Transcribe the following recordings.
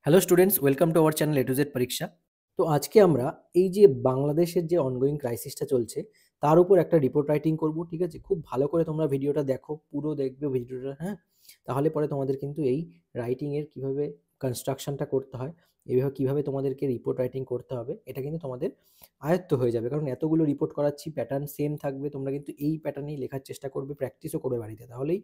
Hello students, welcome to our channel A to Z পরীক্ষা। তো আজকে আমরা এই যে বাংলাদেশের যে অনগোয়িং ক্রাইসিসটা চলছে তার উপর একটা রিপোর্ট রাইটিং করব, ঠিক আছে? খুব ভালো করে তোমরা ভিডিওটা দেখো, পুরো দেখবে ভিডিওটা, হ্যাঁ? তাহলে পরে তোমাদের কিন্তু এই রাইটিংয়ের কীভাবে কনস্ট্রাকশনটা করতে হয়, এইভাবে কীভাবে তোমাদেরকে রিপোর্ট রাইটিং করতে হবে, এটা কিন্তু তোমাদের আয়ত্ত হয়ে যাবে। কারণ এতগুলো রিপোর্ট করাচ্ছি, প্যাটার্ন সেম থাকবে, তোমরা কিন্তু এই প্যাটার্নেই লেখার চেষ্টা করবে, প্র্যাকটিসও করবে বাড়িতে, তাহলেই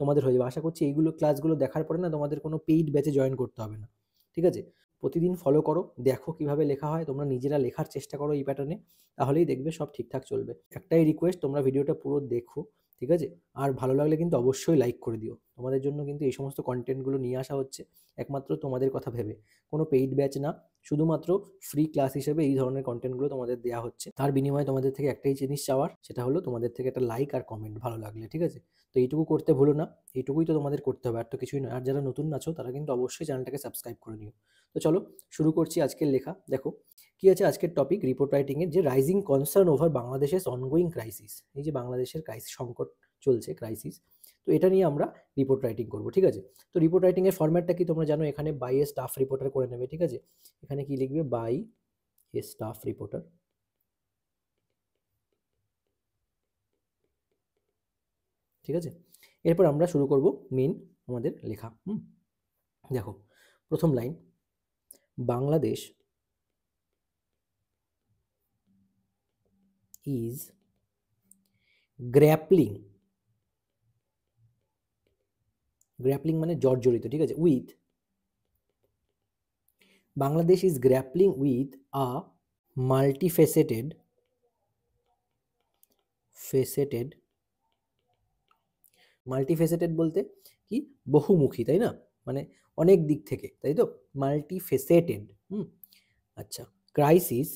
তোমাদের হয়ে যাবে। আশা করছি এইগুলো ক্লাসগুলো দেখার পরে না তোমাদের কোনো পেইড ব্যাচে জয়েন করতে হবে না, ঠিক আছে? প্রতিদিন ফলো করো, দেখো কিভাবে লেখা হয়, তোমরা নিজেরা লেখার চেষ্টা করো এই প্যাটার্নে, তাহলেই দেখবে সব ঠিকঠাক চলবে। একটাই রিকোয়েস্ট, তোমরা ভিডিওটা পুরো দেখো, ঠিক আছে? আর ভালো লাগলে কিন্তু অবশ্যই লাইক করে দিও। তোমাদের জন্য কিন্তু এই সমস্ত কন্টেন্টগুলো নিয়ে আসা হচ্ছে একমাত্র তোমাদের কথা ভেবে, কোনো পেইড ব্যাচ না, শুধুমাত্র ফ্রি ক্লাস হিসেবে এই ধরনের কন্টেন্টগুলো তোমাদের দেওয়া হচ্ছে। তার বিনিময়ে তোমাদের থেকে একটাই জিনিস চাওয়ার, সেটা হলো তোমাদের থেকে একটা লাইক আর কমেন্ট ভালো লাগলে, ঠিক আছে? তো এইটুকু করতে ভুলো না, এইটুকুই তো তোমাদের করতে হবে, আর তো কিছুই নয়। আর যারা নতুন আছো তারা কিন্তু অবশ্যই চ্যানেলটাকে সাবস্ক্রাইব করে নিও। তো চলো শুরু করছি আজকের লেখা। দেখো কি আছে আজকের টপিক, রিপোর্ট রাইটিংয়ের যে রাইজিং কনসার্ন ওভার বাংলাদেশের অনগোয়িং ক্রাইসিস। এই যে বাংলাদেশের ক্রাইসিস, সংকট চলছে, ক্রাইসিস, তো এটা নিয়ে আমরা রিপোর্ট রাইটিং করব, ঠিক আছে? তো রিপোর্ট রাইটিংয়ের ফরম্যাটটা কি তোমরা জানো, এখানে বাই এ স্টাফ রিপোর্টার করে নেবে, ঠিক আছে? এখানে কি লিখবে, বাই এ স্টাফ রিপোর্টার, ঠিক আছে? এরপর আমরা শুরু করব মেন আমাদের লেখা। দেখো প্রথম line, Bangladesh is grappling, grappling মানে জর্জরিত, ঠিক আছে? With, Bangladesh is grappling with a multifaceted faceted মাল্টিফেসেটেড বলতে কি, বহুমুখী, তাই না? মানে অনেক দিক থেকে, তাই তো? মাল্টিফেসেটেড, আচ্ছা। Crisis,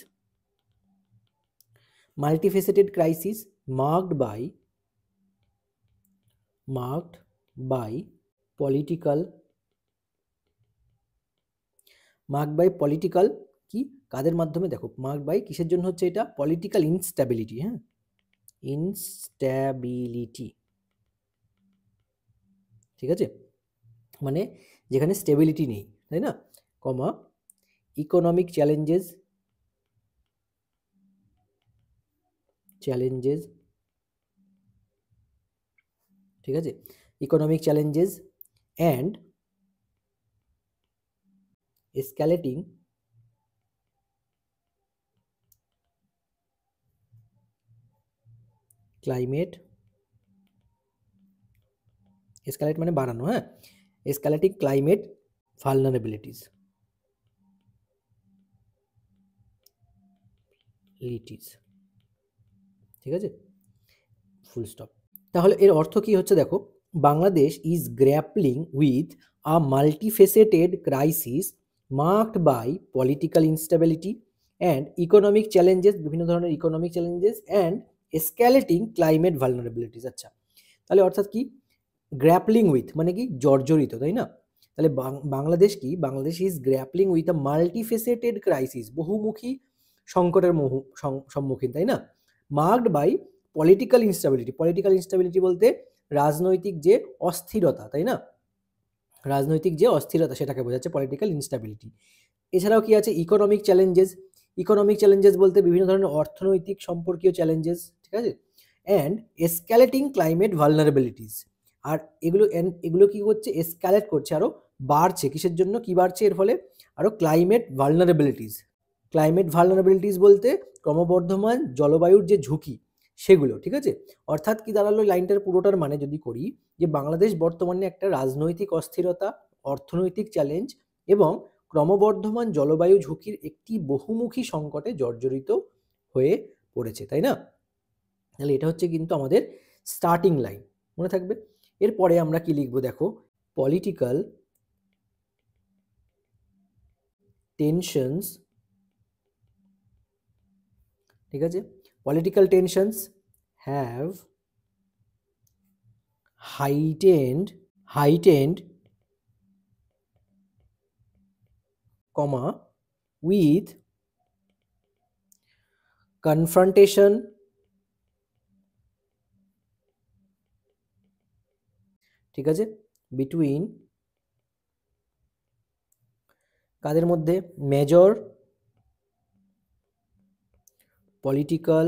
multifaceted crisis marked by political, কি, কাদের মাধ্যমে? দেখো মার্কড বাই কিসের জন্য হচ্ছে এটা, পলিটিক্যাল ইনস্ট্যাবিলিটি, হ্যাঁ, ইনস্ট্যাবিলিটি, ঠিক আছে? মানে যেখানে স্টেবিলিটি নেই, তাই না? কমা, ইকোনমিক চ্যালেঞ্জেস, ঠিক আছে? Economic challenges and escalating climate, escalate মানে বাড়ানো, হ্যাঁ, এসক্যালেটিং ক্লাইমেট ভালনারেবিলিটিস, ঠিক আছে? Full stop. তাহলে এর অর্থ কি হচ্ছে দেখো, Bangladesh is grappling with a multifaceted crisis marked by political instability and economic challenges, বিভিন্ন ধরনের economic challenges and escalating climate vulnerabilities. আচ্ছা, তাহলে অর্থাৎ কি, গ্র্যাপলিং উইথ মানে কি, জর্জরিত, তাই না? তাহলে বাংলাদেশ কি, Bangladesh is grappling with a multifaceted crisis, বহুমুখী সংকটের সম্মুখীন, তাই না? Marked by political instability, political instability বলতে রাজনৈতিক যে অস্থিরতা, তাই না? রাজনৈতিক যে অস্থিরতা সেটাকে বোঝাচ্ছে পলিটিক্যাল ইনস্টেবিলিটি। এছাড়াও কি আছে, ইকোনমিক চ্যালেঞ্জেস, ইকোনমিক চ্যালেঞ্জেস বলতে বিভিন্ন ধরনের অর্থনৈতিক সম্পর্কীয় চ্যালেঞ্জেস, ঠিক আছে? অ্যান্ড এসক্যালেটিং ক্লাইমেট ভালনারেবিলিটিস, আর এগুলো কি হচ্ছে, এসক্যালেট করছে, আরও বাড়ছে, কিসের জন্য, কি বাড়ছে এর ফলে, আরও ক্লাইমেট ভালনারেবিলিটিস। ক্লাইমেট ভালনারেবিলিটিস বলতে ক্রমবর্ধমান জলবায়ুর যে ঝুঁকি সেগুলো, ঠিক আছে? অর্থাৎ কি দাঁড়ালো লাইনটার পুরোটার মানে যদি করি, যে বাংলাদেশ বর্তমানে একটা রাজনৈতিক অস্থিরতা, অর্থনৈতিক চ্যালেঞ্জ এবং ক্রমবর্ধমান জলবায়ু ঝুঁকির একটি বহুমুখী সংকটে জর্জরিত হয়ে পড়েছে, তাই না? তাহলে এটা হচ্ছে কিন্তু আমাদের স্টার্টিং লাইন, মনে থাকবে। এরপরে আমরা কি লিখবো দেখো, পলিটিক্যাল টেনশনস, ঠিক আছে? Political tensions have heightened, comma, with confrontation, ঠিক আছে, between কাদের মধ্যে? Major political,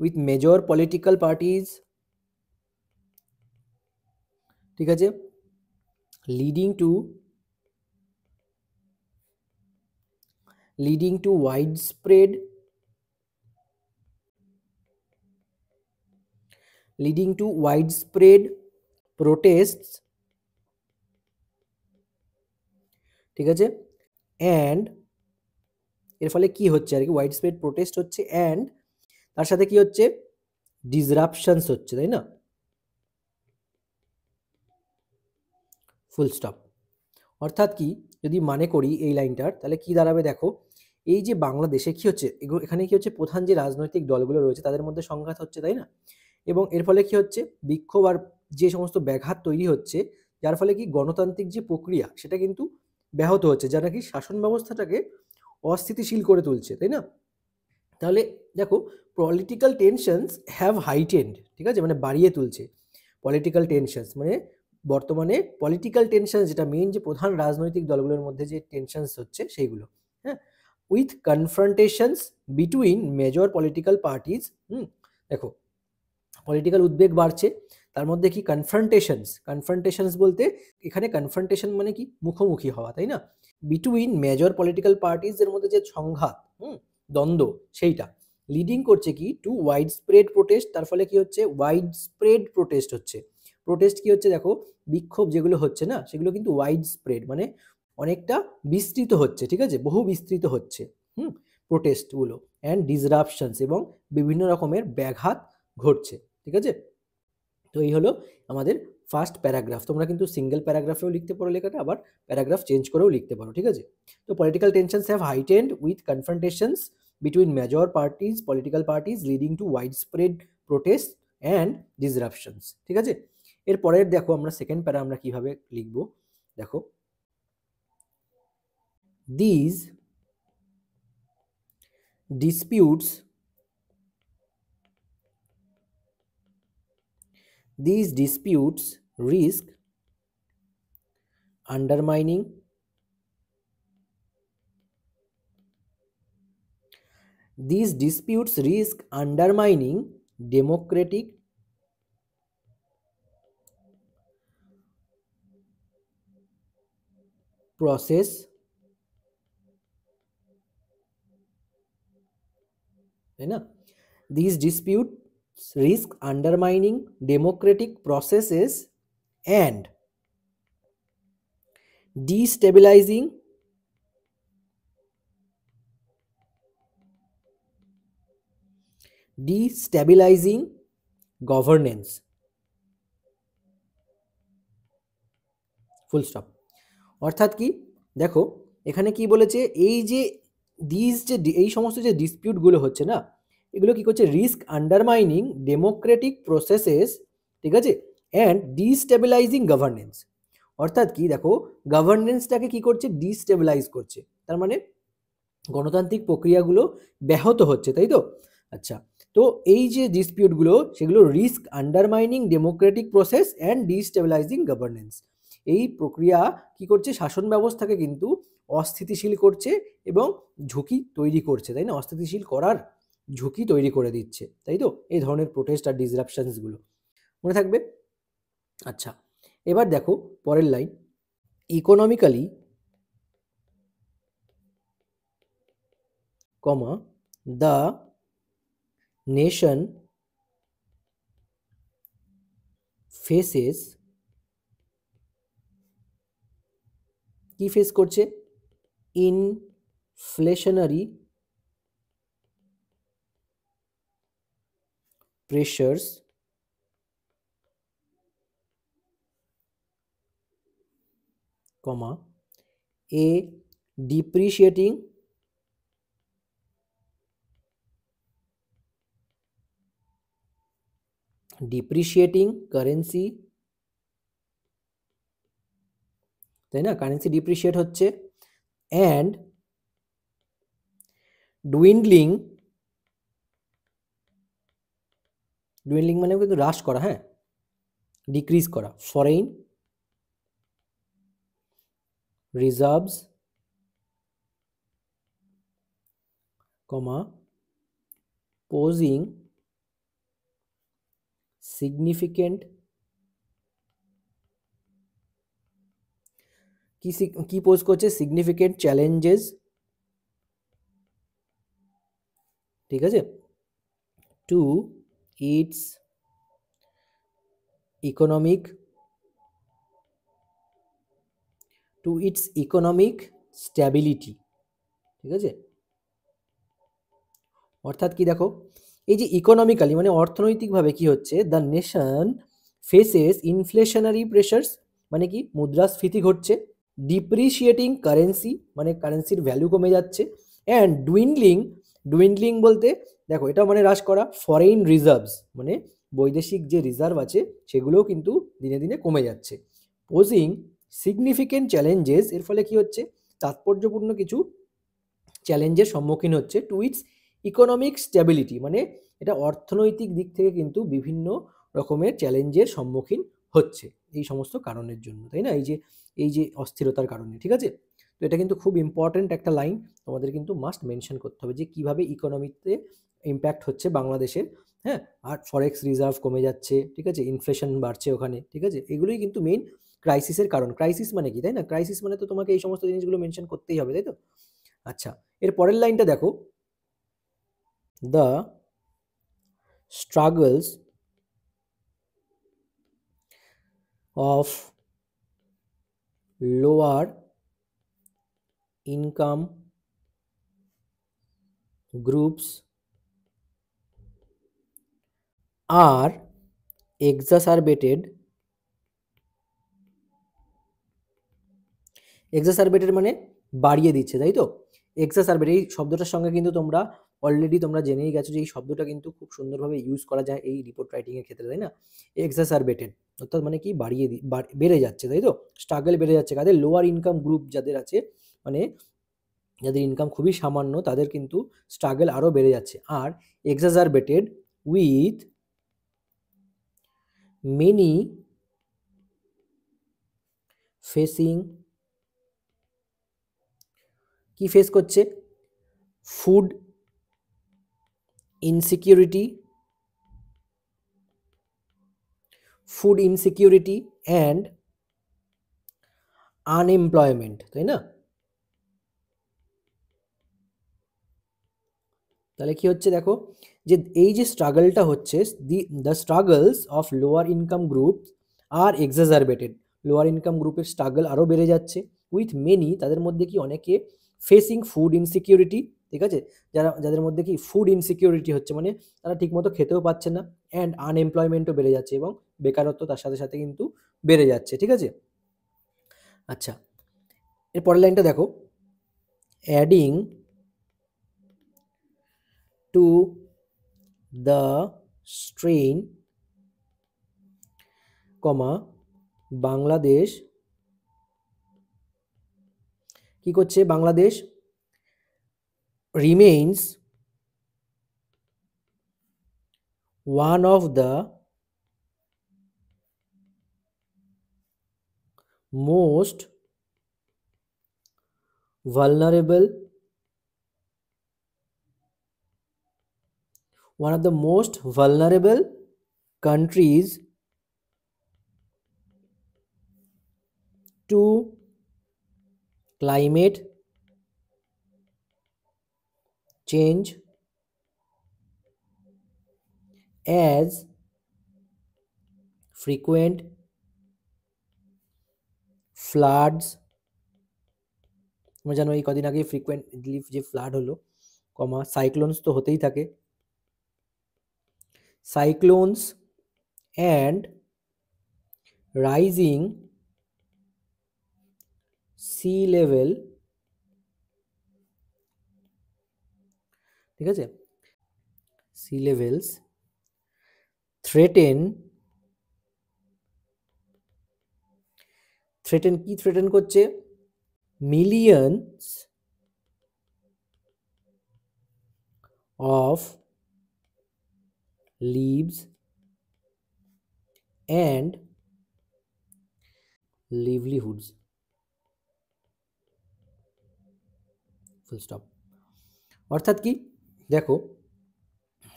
with major political parties, ঠিক আছে, লিডিং টু widespread protests, ঠিক আছে, অ্যান্ড এর ফলে কি হচ্ছে আর কি, ওয়াইডস্প্রেড প্রোটেস্ট হচ্ছে, অ্যান্ড তার সাথে কি হচ্ছে, ডিসরাপশনস হচ্ছে, তাই না, ফুল স্টপ। অর্থাৎ কি, যদি মানে করি এই লাইনটার, তাহলে কি দাঁড়াবে দেখো, এই যে বাংলাদেশে কি হচ্ছে, এখানে কি হচ্ছে, প্রধান যে রাজনৈতিক দলগুলো রয়েছে তাদের মধ্যে সংঘাত হচ্ছে, তাই না, এবং এর ফলে কি হচ্ছে, বিক্ষোভ আর যে সমস্ত ব্যাঘাত তৈরি হচ্ছে, যার ফলে কি গণতান্ত্রিক যে প্রক্রিয়া সেটা কিন্তু ব্যাহত হচ্ছে, যা নাকি শাসন ব্যবস্থাটাকে অস্থিতিশীল করে তুলছে, তাই না। তাহলে দেখো, পলিটিক্যাল টেনশনস হ্যাভ হাইটেন্ড, ঠিক আছে, মানে বাড়িয়ে তুলছে পলিটিক্যাল টেনশনস, মানে বর্তমানে পলিটিক্যাল টেনশন যেটা মেইন, যে প্রধান রাজনৈতিক দলগুলোর মধ্যে যে টেনশনস হচ্ছে সেইগুলো, হ্যাঁ, with confrontations between major political parties. দেখো, পলিটিক্যাল উদ্বেগ বাড়ছে, তার মধ্যে কি কনফ্রন্টেশনস বলতে এখানে কনফ্রন্টেশন মানে কি, মুখোমুখি হওয়া, তাই না, বিটুইন মেজর পলিটিক্যাল পার্টিজ এর মধ্যে যে সংঘাত, দ্বন্দ্ব, সেইটা লিডিং করছে কি টু ওয়াইড স্প্রেড প্রোটেস্ট, তার ফলে কি হচ্ছে, ওয়াইড স্প্রেড প্রোটেস্ট হচ্ছে। প্রোটেস্ট কি হচ্ছে, দেখো, বিক্ষোভ যেগুলো হচ্ছে না সেগুলো কিন্তু ওয়াইড স্প্রেড মানে অনেকটা বিস্তৃত হচ্ছে, ঠিক আছে, বহু বিস্তৃত হচ্ছে প্রোটেস্টগুলো, অ্যান্ড ডিসরাপশনস, এবং বিভিন্ন রকমের ব্যাঘাত ঘটছে, ঠিক আছে। তো এই হলো আমাদের ফার্স্ট প্যারাগ্রাফ। তোমরা কিন্তু সিঙ্গেল প্যারাগ্রাফেও লিখতে পারো লেখাটা, আবার প্যারাগ্রাফ চেঞ্জ করেও লিখতে পারো, ঠিক আছে। তো political tensions have heightened with confrontations between major parties, political parties, leading to wide spread protest and disruptions, ঠিক আছে। এর পরের দেখো আমরা সেকেন্ড প্যারা আমরা কিভাবে লিখবো, দেখো, these disputes risk undermining democratic process, তাই না, these disputes risk undermining democratic processes and destabilizing governance, full stop. অর্থাৎ কি, দেখো এখানে কি বলেছে, এই যে এই সমস্ত যে ডিসপিউটগুলো হচ্ছে না, এগুলো কি করছে, রিস্ক আন্ডারমাইনিং ডেমোক্রেটিক প্রসেসেস, ঠিক আছে, অ্যান্ড ডিস্টেবিলাইজিং গভর্নেন্স। অর্থাৎ কি, দেখো, গভর্নেন্সটাকে কি করছে, ডিস্টেবিলাইজ করছে, তার মানে গণতান্ত্রিক প্রক্রিয়াগুলো ব্যাহত হচ্ছে, তাই তো। আচ্ছা, তো এই যে ডিসপিউটগুলো সেগুলো risk undermining democratic process and destabilising governance, এই প্রক্রিয়া কি করছে, শাসন ব্যবস্থাকে কিন্তু অস্থিতিশীল করছে এবং ঝুঁকি তৈরি করছে, তাই না, অস্থিতিশীল করার ঝুঁকি তৈরি করে দিচ্ছে, তাই তো, এই ধরনের প্রোটেস্ট আর ডিসরাপশনসগুলো মনে থাকবে। আচ্ছা, এবার দেখো পরের line, economically, the nation faces, কি ফেস করছে, ইনফ্লেশনারি প্রেশারস, a depreciating কারেন্সি, তাই না, কারেন্সি ডিপ্রিশিয়েট হচ্ছে, অ্যান্ড ডুইন্ডলিং মানে কিন্তু হ্রাস করা, হ্যাঁ, ডিক্রিজ করা, foreign reserves, comma, posing significant কি পোজ করছে সিগনিফিকেন্ট চ্যালেঞ্জেস, ঠিক আছে, টু ইটস ইকোনমিক স্ট্যাবিলিটি, ঠিক আছে। অর্থাৎ কি দেখো, এই যে ইকোনমিক্যালি মানে অর্থনৈতিকভাবে কি হচ্ছে, দ্য নেশন ফেসেস ইনফ্লেশনারি প্রেশারস, মানে কি মুদ্রাস্ফীতি ঘটছে, ডিপ্রিশিয়েটিং কারেন্সি মানে কারেন্সির ভ্যালু কমে যাচ্ছে, অ্যান্ড ডুইন্ডলিং বলতে দেখো এটা মানে হ্রাস করা, ফরেন রিজার্ভস মানে বৈদেশিক যে রিজার্ভ আছে সেগুলোও কিন্তু দিনে দিনে কমে যাচ্ছে, পোজিং সিগনিফিকেন্ট চ্যালেঞ্জেস, এর ফলে কি হচ্ছে তাৎপর্যপূর্ণ কিছু চ্যালেঞ্জের সম্মুখীন হচ্ছে, টু ইটস ইকোনমিক স্ট্যাবিলিটি মানে এটা অর্থনৈতিক দিক থেকে কিন্তু বিভিন্ন রকমের চ্যালেঞ্জের সম্মুখীন হচ্ছে এই সমস্ত কারণের জন্য, তাই না, এই যে অস্থিরতার কারণে, ঠিক আছে। তো এটা কিন্তু খুব ইম্পর্ট্যান্ট একটা লাইন, তোমাদের কিন্তু মাস্ট মেনশন করতে হবে যে কিভাবে ইকোনমিতে ইম্প্যাক্ট হচ্ছে বাংলাদেশের, হ্যাঁ, আর ফরেক্স রিজার্ভ কমে যাচ্ছে, ঠিক আছে, ইনফ্লেশন বাড়ছে ওখানে, ঠিক আছে, এগুলোই কিন্তু মেইন ক্রাইসিসের কারণ। ক্রাইসিস মানে কি, তাই না, ক্রাইসিস মানে তো তোমাকে এই সমস্ত জিনিসগুলো মেনশন করতেই হবে, তাই তো। আচ্ছা, এর পরের লাইনটা দেখো, the struggles of lower income groups are exacerbated মানে বাড়িয়ে দিচ্ছে, তাই তো। এক্সাসারবেট এই শব্দটার সঙ্গে কিন্তু তোমরা অলরেডি তোমরা জেনেই গেছো যে এই শব্দটা কিন্তু খুব সুন্দরভাবে ইউজ করা যায় এই রিপোর্ট রাইটিংয়ের ক্ষেত্রে, তাই না। এক্সাসারবেটেড অর্থাৎ মানে কি বেড়ে যাচ্ছে, তাই তো। স্ট্রাগল বেড়ে যাচ্ছে কাদের, লোয়ার ইনকাম গ্রুপ যাদের আছে, মানে যাদের ইনকাম খুবই সামান্য তাদের কিন্তু স্ট্রাগল আরও বেড়ে যাচ্ছে। আর এক্সাজারবেটেড উইথ মেনি ফেসিং, কি ফেস করছে, ফুড ইনসিকিউরিটি অ্যান্ড আনএমপ্লয়মেন্ট, তাই না। তাহলে কি হচ্ছে দেখো, যে এই যে স্ট্রাগলটা হচ্ছে, the struggles of lower income group are exacerbated, lower income গ্রুপের স্ট্রাগল আরও বেড়ে যাচ্ছে, উইথ মেনি তাদের মধ্যে কি অনেকে, ফেসিং ফুড ইনসিকিউরিটি, ঠিক আছে, যাদের মধ্যে কি ফুড ইনসিকিউরিটি হচ্ছে মানে তারা ঠিকমতো খেতেও পাচ্ছে না, অ্যান্ড আনএমপ্লয়মেন্টও বেড়ে যাচ্ছে এবং বেকারত্ব তার সাথে সাথে কিন্তু বেড়ে যাচ্ছে, ঠিক আছে। আচ্ছা, এর পরের লাইনটা দেখো, অ্যাডিং টু দ্য স্ট্রেইন, কমা, বাংলাদেশ কি করছে, Bangladesh remains one of the most vulnerable countries to climate change as frequent floods, তোমরা জানো এই কদিন আগে ফ্রিকুয়েন্টলি যে ফ্লাড হলো, কমা, সাইক্লোনস তো হতেই থাকে, cyclones and rising sea level, ঠিক আছে, সি লেভেলস থ্রেটেন কি থ্রেটেন করছে, millions of lives and livelihoods, full stop. অর্থাৎ কি দেখো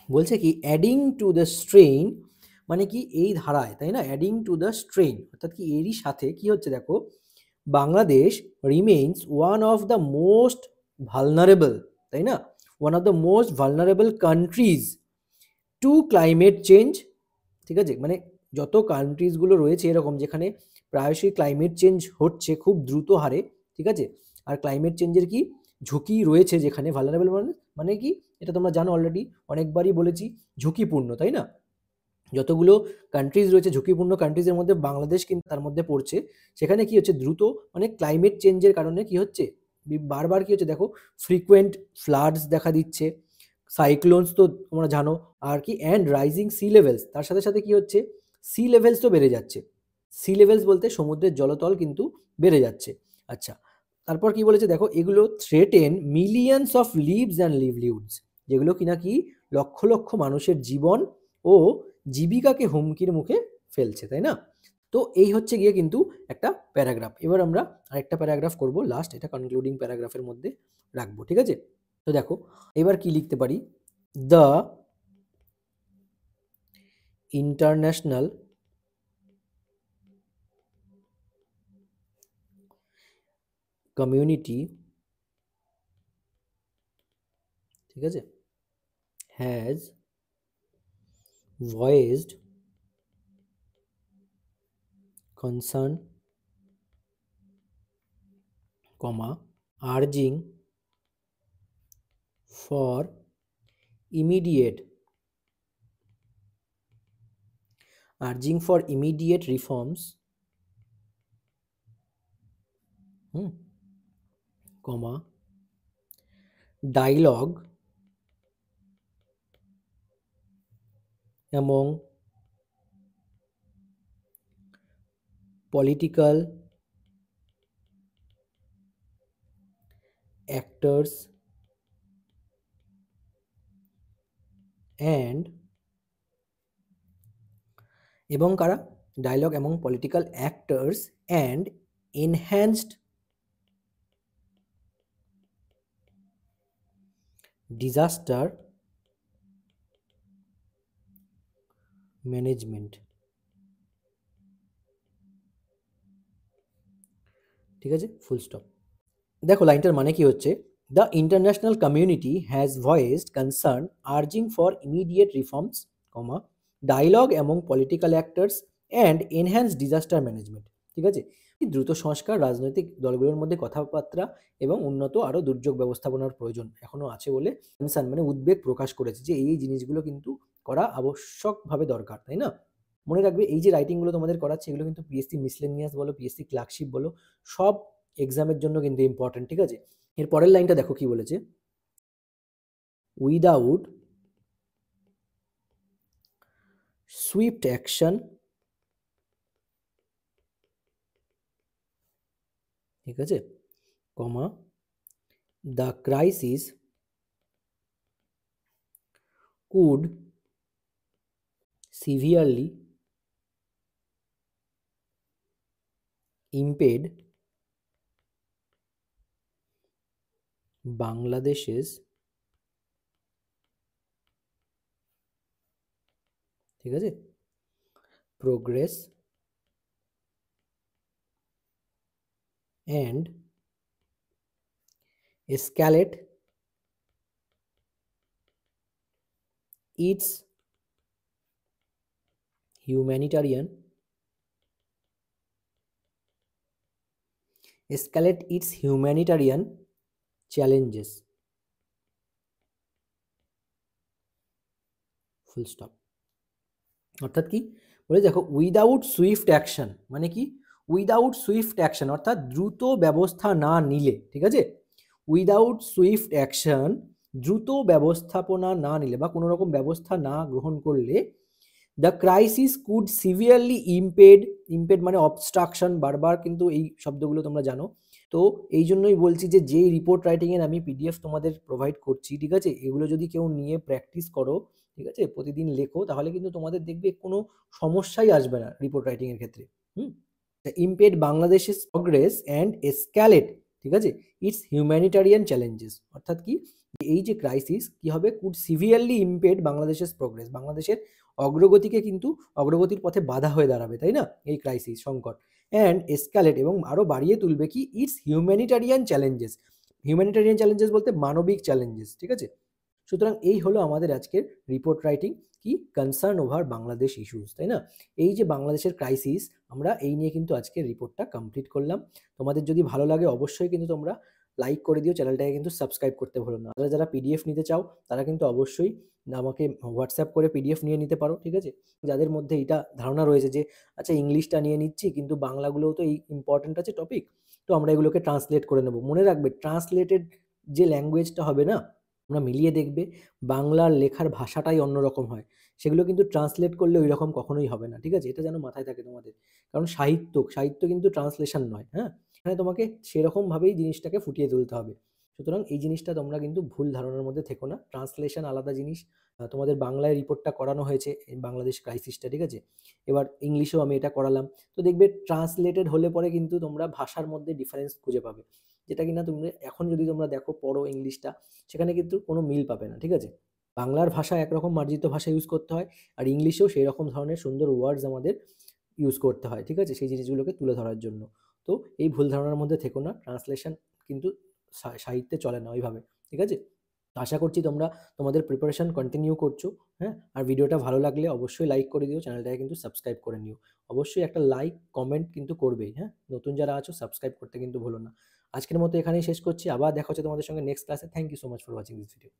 বলছে কি অ্যাডিং টু দ্য স্ট্রেইন, মানে কি এই ধারায়, তাই না, অ্যাডিং টু দ্য স্ট্রেইন অর্থাৎ কি এরই সাথে কি হচ্ছে দেখো, Bangladesh remains one of the most vulnerable, তাই না, one of the most vulnerable countries to climate change. ঠিক আছে, মানে যত কান্ট্রিজগুলো রয়েছে এরকম যেখানে প্রায়শই ক্লাইমেট চেঞ্জ হচ্ছে খুব দ্রুত হারে, ঠিক আছে, আর ক্লাইমেট চেঞ্জের কি ঝুঁকি রয়েছে যেখানে ভালনারেবল, মানে মানে কি এটা তোমরা জানো অলরেডি, অনেকবারই বলেছি, ঝুঁকিপূর্ণ, তাই না, যতগুলো কান্ট্রিজ রয়েছে ঝুঁকিপূর্ণ কান্ট্রিজের মধ্যে বাংলাদেশ কিন্তু তার মধ্যে পড়ছে। সেখানে কি হচ্ছে দ্রুত মানে ক্লাইমেট চেঞ্জের কারণে কি হচ্ছে বারবার কি হচ্ছে দেখো, ফ্রিকোয়েন্ট ফ্লাডস দেখা দিচ্ছে, সাইক্লোনস তো তোমরা জানো, আর কি অ্যান্ড রাইজিং সি লেভেলস, তার সাথে সাথে কি হচ্ছে সি লেভেলস তো বেড়ে যাচ্ছে, সি লেভেলস বলতে সমুদ্রের জলতল কিন্তু বেড়ে যাচ্ছে। আচ্ছা, তারপর কি বলেছে দেখো, এগুলো threaten millions of lives and livelihoods, যেগুলো কিনা কি লক্ষ লক্ষ মানুষের জীবন ও জীবিকাকে হুমকির মুখে ফেলছে, তাই না। তো এই হচ্ছে গিয়ে কিন্তু একটা প্যারাগ্রাফ। এবার আমরা আরেকটা প্যারাগ্রাফ করব লাস্ট, এটা কনক্লুডিং প্যারাগ্রাফের মধ্যে রাখবো, ঠিক আছে। তো দেখো এবার কি লিখতে পারি, দ্য ইন্টারন্যাশনাল কমিউনিটি, ঠিক আছে, has voiced concern, urging for immediate reforms, dialogue among political actors and এবং কারা, dialogue among political actors and enhanced disaster management, ঠিক আছে, ফুল স্টপ। দেখো লাইনটার মানে কি হচ্ছে, the international community has voiced concern urging for immediate reforms, dialogue among political actors and enhance disaster management, ঠিক আছে, দ্রুত সংস্কার, রাজনৈতিক দলগুলোর মধ্যে কথাবার্তা এবং উন্নত আরও দুর্যোগ ব্যবস্থাপনার প্রয়োজন এখনও আছে বলে কনসার্ন মানে উদ্বেগ প্রকাশ করেছে, যে এই জিনিসগুলো কিন্তু করা আবশ্যকভাবে দরকার, তাই না। মনে রাখবে এই যে রাইটিংগুলো তোমাদের করাচ্ছে এগুলো কিন্তু পিএসসি মিসলেনিয়াস বলো, পিএসসি ক্লার্কশিপ বলো, সব এক্সামের জন্য কিন্তু ইম্পর্টেন্ট, ঠিক আছে। এর পরের লাইনটা দেখো কি বলেছে, উইদাউট সুইফট অ্যাকশন, ঠিক আছে, the crisis could severely impede বাংলাদেশের, ঠিক আছে, progress and escalate its humanitarian challenges, full stop. অর্থাৎ কি বলে দেখো, উইদাউট সুইফট অ্যাকশন মানে কি, উইদাউট সুইফট অ্যাকশন অর্থাৎ দ্রুত ব্যবস্থা না নিলে, ঠিক আছে, উইদাউট সুইফট অ্যাকশন দ্রুত ব্যবস্থাপনা না নিলে বা কোনো রকম ব্যবস্থা না গ্রহণ করলে, দ্য ক্রাইসিস কুড সিভিয়ারলি ইম্পেড মানে অবস্ট্রাকশন, বারবার কিন্তু এই শব্দগুলো তোমরা জানো। তো এই জন্যই বলছি যে যেই রিপোর্ট রাইটিংয়ের আমি পিডিএফ তোমাদের প্রোভাইড করছি, ঠিক আছে, এগুলো যদি কেউ নিয়ে প্র্যাকটিস করো, ঠিক আছে, প্রতিদিন লেখো, তাহলে কিন্তু তোমাদের দেখবে কোনো সমস্যাই আসবে না রিপোর্ট রাইটিংয়ের ক্ষেত্রে। ইম্পেড বাংলাদেশের প্রগ্রেস অ্যান্ড এসক্যালেট ঠিক আছে? ইটস হিউম্যানিটারিয়ান চ্যালেঞ্জেস, অর্থাৎ কি, এই যে ক্রাইসিস কি হবে, কুড সিভিয়ারলি ইমপেড বাংলাদেশের প্রোগ্রেস, বাংলাদেশের অগ্রগতিকে কিন্তু অগ্রগতির পথে বাধা হয়ে দাঁড়াবে, তাই না? এই ক্রাইসিস সংকট অ্যান্ড এসকালেট, এবং আরও বাড়িয়ে তুলবে কি it's humanitarian challenges. Humanitarian challenges বলতে মানবিক চ্যালেঞ্জেস, ঠিক আছে? সুতরাং এই হলো আমাদের আজকের রিপোর্ট রাইটিং, কি কনসার্ন ওভার বাংলাদেশ ইস্যুস, তাই না? এই যে বাংলাদেশের ক্রাইসিস, আমরা এই নিয়ে কিন্তু আজকের রিপোর্টটা কমপ্লিট করলাম। তোমাদের যদি ভালো লাগে অবশ্যই কিন্তু তোমরা লাইক করে দিও, চ্যানেলটাকে কিন্তু সাবস্ক্রাইব করতে ভুলো না। যারা যারা পিডিএফ নিতে চাও তারা কিন্তু অবশ্যই আমাকে হোয়াটসঅ্যাপ করে পিডিএফ নিয়ে নিতে পারো, ঠিক আছে? যাদের মধ্যে এটা ধারণা রয়েছে যে আচ্ছা ইংলিশটা নিয়ে নিচ্ছি কিন্তু বাংলাগুলোও তো এই ইম্পর্টেন্ট আছে টপিক, তো আমরা এগুলোকে ট্রান্সলেট করে নেব। মনে রাখবে ট্রান্সলেটেড যে ল্যাঙ্গুয়েজটা হবে না, তোমরা মিলিয়ে দেখবে বাংলার লেখার ভাষাটাই অন্যরকম হয়, সেগুলো কিন্তু ট্রান্সলেট করলে ওই রকম কখনোই হবে না, ঠিক আছে? এটা যেন মাথায় থাকে তোমাদের। কারণ সাহিত্য সাহিত্য কিন্তু ট্রান্সলেশন নয়, হ্যাঁ? এখানে তোমাকে সেরকমভাবেই জিনিসটাকে ফুটিয়ে তুলতে হবে। সুতরাং এই জিনিসটা তোমরা কিন্তু ভুল ধারণার মধ্যে থেকো না। ট্রান্সলেশন আলাদা জিনিস। তোমাদের বাংলায় রিপোর্টটা করানো হয়েছে এই বাংলাদেশ ক্রাইসিসটা, ঠিক আছে? এবার ইংলিশেও আমি এটা করালাম। তো দেখবে ট্রান্সলেটেড হলে পরে কিন্তু তোমরা ভাষার মধ্যে ডিফারেন্স খুঁজে পাবে, যেটা কিনা তুমি এখন যদি তোমরা দেখো পড়ো ইংলিশটা, সেখানে কিন্তু কোনো মিল পাবে না, ঠিক আছে? বাংলার ভাষা একরকম মার্জিত ভাষা ইউজ করতে হয়, আর ইংলিশেও সেই রকম ধরনের সুন্দর ওয়ার্ডস আমাদের ইউজ করতে হয়, ঠিক আছে? সেই জিনিসগুলোকে তুলে ধরার জন্য। তো এই ভুল ধারণার মধ্যে থেকো না, ট্রান্সলেশন কিন্তু সাহিত্যে চলে না ওইভাবে, ঠিক আছে? তো আশা করছি তোমরা তোমাদের প্রিপারেশন কন্টিনিউ করছো, হ্যাঁ? আর ভিডিওটা ভালো লাগলে অবশ্যই লাইক করে দিও, চ্যানেলটাকে কিন্তু সাবস্ক্রাইব করে নিও। অবশ্যই একটা লাইক কমেন্ট কিন্তু করবেই, হ্যাঁ? নতুন যারা আছো সাবস্ক্রাইব করতে কিন্তু ভুলো না। আজকের মতো এখানেই শেষ করছি, আবার দেখা হচ্ছে তোমাদের সঙ্গে নেক্সট ক্লাসে। Thank you so much for watching this video.